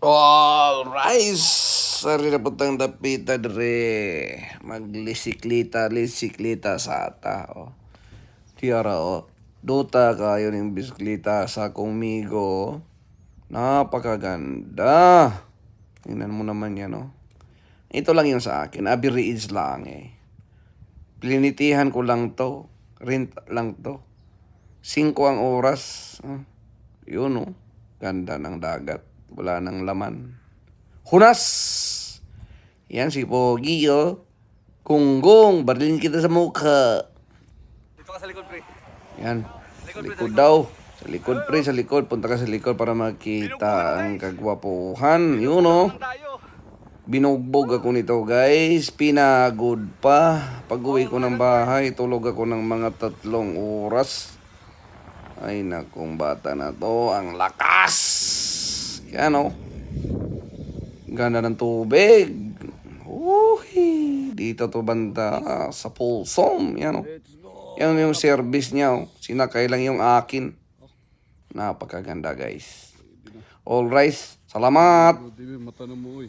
Alright, sari na putang dapita dre. Maglisiklita sa ata. Oh. Tiara oh. Duta kayo ng bisiklita sa kumigo. Napakaganda. Tingnan mo naman yan oh. Ito lang yung sa akin. Abiriis lang eh. Plinitihan ko lang to. Rent lang to. 5 ang oras. Yun oh. Ganda ng dagat. Wala nang laman. Hunas! Yan si Pogi, oh. Kunggong, barilin kita sa mukha. Dito ka sa likod, pre. Yan. Sa likod daw. Sa likod, pre. Sa likod. Punta ka sa likod para makita ang kagwapuhan. Yun, oh. Tayo. Binugbog ako nito, guys. Pinagod pa. Pag-uwi ko ng bahay, tulog ako ng mga 3 oras. Ay, nakong bata na to. Ang lakas! Yan, oh. Ganda ng tubig. Uy, dito to banda sa Pulsom. Yan, oh. Yan yung service niya, oh. Sinakay lang yung akin. Napakaganda, guys. All right. Salamat. Mata na mo,